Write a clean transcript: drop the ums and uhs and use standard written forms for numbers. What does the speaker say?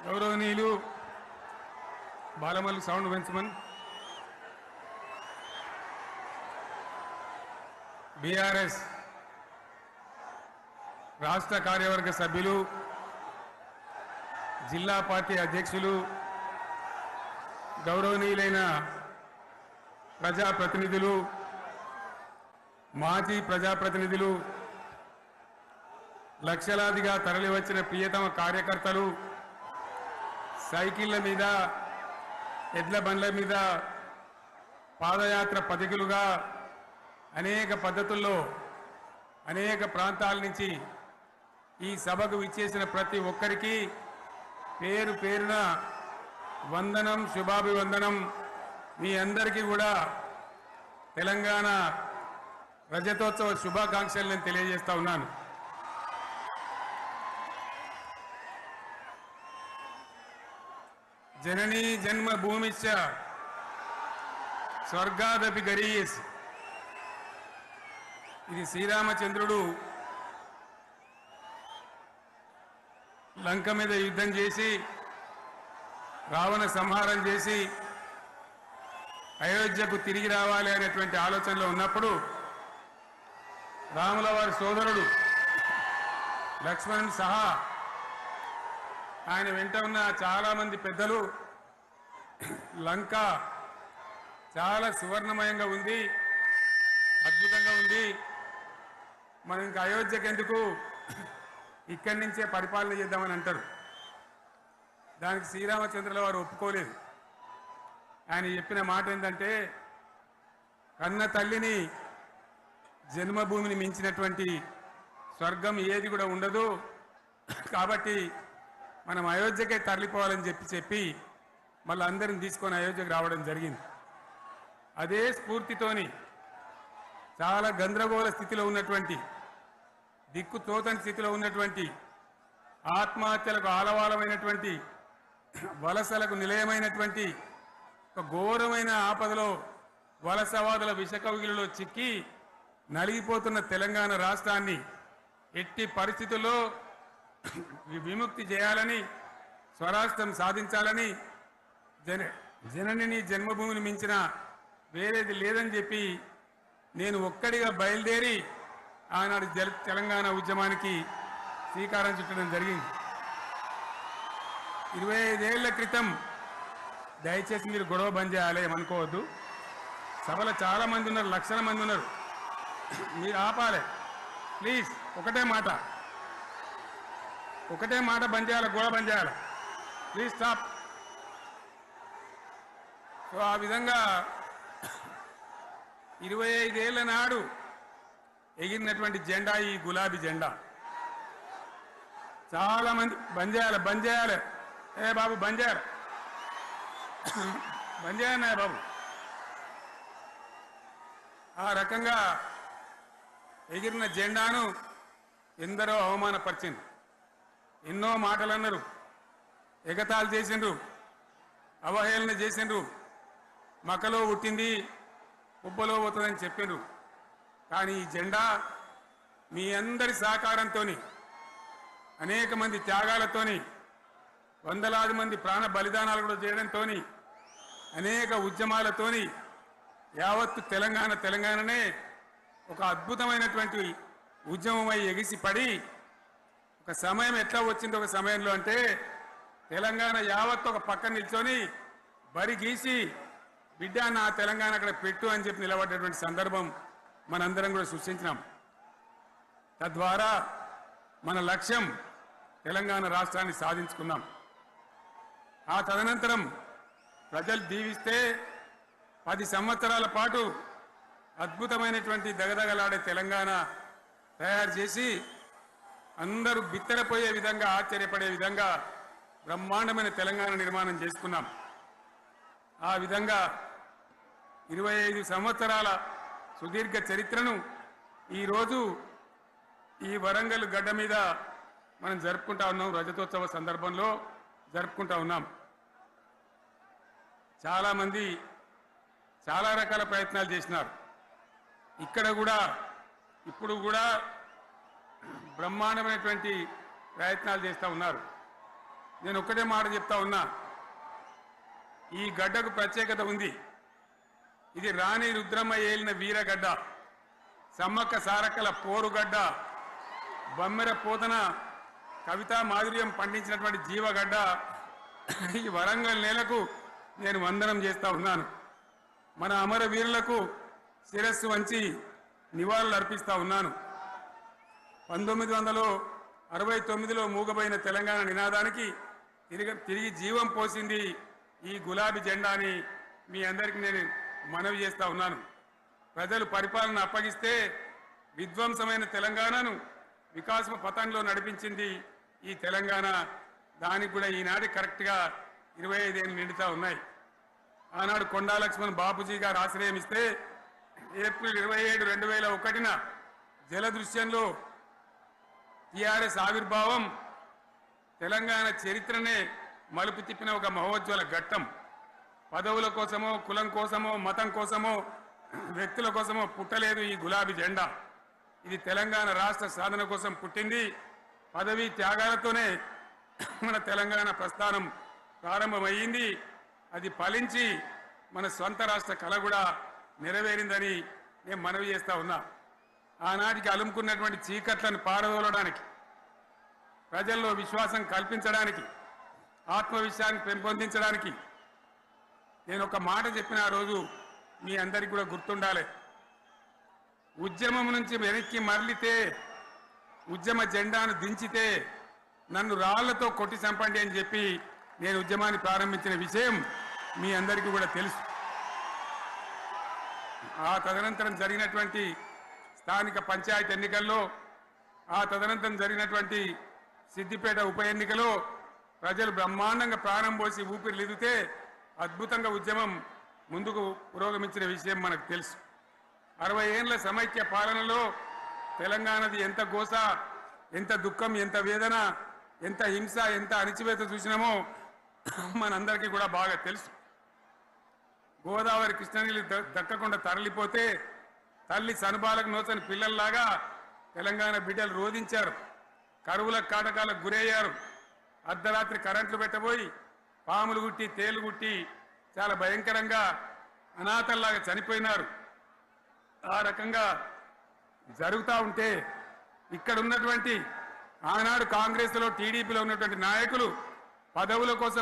గౌరవనీయులు Balamallu sound పెంచమన్ BRS రాష్ట్ర కార్యవర్గ సభ్యులు జిల్లా పార్టీ అధ్యక్షులు గౌరవనీయులైన ప్రజాప్రతినిధులు మాజీ ప్రజాప్రతినిధులు లక్షలాదిగా తరలివచ్చిన ప్రియతమ కార్యకర్తలు సైకిళ్ల మీద ఎడ్ల బండ్ల మీద పాదయాత్ర పథికులుగా అనేక పద్ధతుల్లో అనేక ప్రాంతాల నుంచి ఈ సభకు విచ్చేసిన ప్రతి ఒక్కరికి పేరు పేరున వందనం శుభాభివందనం. మీ అందరికీ కూడా తెలంగాణ రజతోత్సవ శుభాకాంక్షలు నేను తెలియజేస్తా ఉన్నాను. జననీ జన్మభూమిశ్చ స్వర్గాదపి గరీయసి. ఇది శ్రీరామచంద్రుడు లంక మీద యుద్ధం చేసి రావణ సంహారం చేసి అయోధ్యకు తిరిగి రావాలి అనేటువంటి ఆలోచనలో ఉన్నప్పుడు రాముల వారి సోదరుడు లక్ష్మణుడు సహా ఆయన వెంట ఉన్న చాలామంది పెద్దలు లంక చాలా సువర్ణమయంగా ఉంది, అద్భుతంగా ఉంది, మనం ఇంకా అయోధ్యకు ఎందుకు ఇక్కడి నుంచే పరిపాలన చేద్దామని అంటారు. దానికి శ్రీరామచంద్రుల వారు ఒప్పుకోలేదు. ఆయన చెప్పిన మాట ఏంటంటే, కన్న తల్లిని జన్మభూమిని మించినటువంటి స్వర్గం ఏది కూడా ఉండదు, కాబట్టి మనం అయోధ్యకే తరలిపోవాలని చెప్పి మళ్ళీ అందరిని తీసుకొని అయోధ్యకు రావడం జరిగింది. అదే స్ఫూర్తితోని చాలా గందరగోళ స్థితిలో ఉన్నటువంటి, దిక్కు తోతని స్థితిలో ఉన్నటువంటి, ఆత్మహత్యలకు ఆలవాలమైనటువంటి, వలసలకు నిలయమైనటువంటి ఒక ఘోరమైన ఆపదలో వలసవాదుల విషకవిగిలిలో చిక్కి నలిగిపోతున్న తెలంగాణ రాష్ట్రాన్ని ఎట్టి పరిస్థితుల్లో విముక్తి చేయాలని, స్వరాష్ట్రం సాధించాలని, జననిని జన్మభూమిని మించిన వేరేది లేదని చెప్పి నేను ఒక్కడిగా బయలుదేరి ఆనాడు తెలంగాణ ఉద్యమానికి శ్రీకారం చుట్టడం జరిగింది. 25 ఏళ్ల క్రితం, దయచేసి మీరు గొడవ బంద్ చేయాలి ఏమనుకోవద్దు, సభలో చాలా మంది ఉన్నారు, లక్షల మంది ఉన్నారు, మీరు ఆపాలి ప్లీజ్. ఒకటే మాట బంద్ చేయాలి, గొడవ బంద్ చేయాలి, ప్లీజ్ స్టాప్. సో ఆ విధంగా 25 ఏళ్ల నాడు ఎగిరినటువంటి జెండా ఈ గులాబీ జెండా. చాలా మంది బంద్ చేయాలి, ఏ బాబు బంద్ చేయాలి బాబు. ఆ రకంగా ఎగిరిన జెండాను ఎందరో అవమానపరిచింది, ఎన్నో మాటలు అన్నారు, ఎగతాళి చేసిండ్రు, అవహేళన చేసిండ్రు, మకలో పుట్టింది ఉబ్బలో పోతుందని చెప్పిండ్రు. కానీ ఈ జెండా మీ అందరి సహకారంతో, అనేక మంది త్యాగాలతోని, వందలాది మంది ప్రాణ బలిదానాలు కూడా చేయడంతో, అనేక ఉద్యమాలతోని యావత్తు తెలంగాణనే ఒక అద్భుతమైనటువంటి ఉద్యమమై ఎగిసిపడి ఒక సమయం ఎట్లా వచ్చింది, ఒక సమయంలో అంటే తెలంగాణ యావత్తు ఒక పక్కన నిల్చొని బరి గీసి బిడ్డ నా తెలంగాణ అక్కడ పెట్టు అని చెప్పి నిలబడ్డటువంటి సందర్భం మనందరం కూడా సృష్టించినాం. తద్వారా మన లక్ష్యం తెలంగాణ రాష్ట్రాన్ని సాధించుకున్నాం. ఆ తదనంతరం ప్రజలు దీవిస్తే 10 సంవత్సరాల పాటు అద్భుతమైనటువంటి దగదగలాడే తెలంగాణ తయారు చేసి అందరూ బిత్తరపోయే విధంగా, ఆశ్చర్యపడే విధంగా బ్రహ్మాండమైన తెలంగాణ నిర్మాణం చేసుకున్నాం. ఆ విధంగా 25 సంవత్సరాల సుదీర్ఘ చరిత్రను ఈరోజు ఈ వరంగల్ గడ్డ మీద మనం జరుపుకుంటా ఉన్నాం, రజతోత్సవ సందర్భంలో జరుపుకుంటా ఉన్నాం. చాలామంది చాలా రకాల ప్రయత్నాలు చేసినారు. ఇక్కడ కూడా ఇప్పుడు కూడా బ్రహ్మాండమైనటువంటి ప్రయత్నాలు చేస్తూ ఉన్నారు. నేను ఒక్కటే మాట చెప్తా ఉన్నా, ఈ గడ్డకు ప్రత్యేకత ఉంది. ఇది రాణి రుద్రమ్మ ఏలిన వీరగడ్డ, సమ్మక్క సారక్కల పోరుగడ్డ, బమ్మెర పోతన కవితా మాధుర్యం పండించినటువంటి జీవగడ్డ. ఈ వరంగల్ నేలకు నేను వందనం చేస్తా ఉన్నాను. మన అమరవీరులకు శిరస్సు వంచి నివాళులు అర్పిస్తా ఉన్నాను. 1969లో మూగబోయిన తెలంగాణ నినాదానికి తిరిగి జీవం పోసింది ఈ గులాబీ జెండా అని మీ అందరికీ నేను మనవి చేస్తా ఉన్నాను. ప్రజలు పరిపాలన అప్పగిస్తే విధ్వంసమైన తెలంగాణను వికాస పథంలో నడిపించింది ఈ తెలంగాణ. దానికి కూడా ఈనాటి కరెక్ట్గా 25 ఏళ్ళు నిండుతా ఉన్నాయి. ఆనాడు కొండా లక్ష్మణ్ బాపూజీ గారు ఆశ్రయం ఇస్తే ఏప్రిల్ 27, 2001న జలదృశ్యంలో టీఆర్ఎస్ ఆవిర్భావం తెలంగాణ చరిత్రనే మలుపు తిప్పిన ఒక మహోజ్వల ఘట్టం. పదవుల కోసమో, కులం కోసమో, మతం కోసమో, వ్యక్తుల కోసమో పుట్టలేదు ఈ గులాబీ జెండా. ఇది తెలంగాణ రాష్ట్ర సాధన కోసం పుట్టింది. పదవీ త్యాగాలతోనే మన తెలంగాణ ప్రస్థానం ప్రారంభమయ్యింది. అది ఫలించి మన స్వంత రాష్ట్ర కళ కూడా నెరవేరిందని నేను మనవి చేస్తా ఉన్నా. ఆనాటికి అలుముకున్నటువంటి చీకట్లను పారదోలడానికి, ప్రజల్లో విశ్వాసం కల్పించడానికి, ఆత్మవిశ్వాసాన్ని పెంపొందించడానికి నేను ఒక మాట చెప్పిన ఆ రోజు మీ అందరికీ కూడా గుర్తుండాలి. ఉద్యమం నుంచి వెనక్కి మరలితే, ఉద్యమ జెండాను దించితే నన్ను రాళ్లతో కొట్టి చంపండి అని చెప్పి నేను ఉద్యమాన్ని ప్రారంభించిన విషయం మీ అందరికీ కూడా తెలుసు. ఆ తదనంతరం జరిగినటువంటి స్థానిక పంచాయతీ ఎన్నికల్లో, ఆ తదనంతరం జరిగినటువంటి సిద్దిపేట ఉప ఎన్నికలో ప్రజలు బ్రహ్మాండంగా ప్రాణం పోసి ఊపిరిలిదితే అద్భుతంగా ఉద్యమం ముందుకు పురోగమించిన విషయం మనకు తెలుసు. 60 ఏళ్ల సమైక్య పాలనలో తెలంగాణది ఎంత గోస, ఎంత దుఃఖం, ఎంత వేదన, ఎంత హింస, ఎంత అణిచివేత చూసినామో మనందరికీ కూడా బాగా తెలుసు. గోదావరి కృష్ణనీళ్ళు దక్కకుండా తరలిపోతే తల్లి సనుబాలకు నోచని పిల్లల్లాగా తెలంగాణ బిడ్డలు రోధించారు. కరువుల కాటకాలకు గురయ్యారు. అర్ధరాత్రి కరెంట్లు పెట్టబోయి పాములు గుట్టి, తేలు గుట్టి చాలా భయంకరంగా అనాథల్లాగా చనిపోయినారు. ఆ రకంగా జరుగుతూ ఉంటే ఇక్కడ ఉన్నటువంటి ఆనాడు కాంగ్రెస్లో, టీడీపీలో ఉన్నటువంటి నాయకులు పదవుల కోసం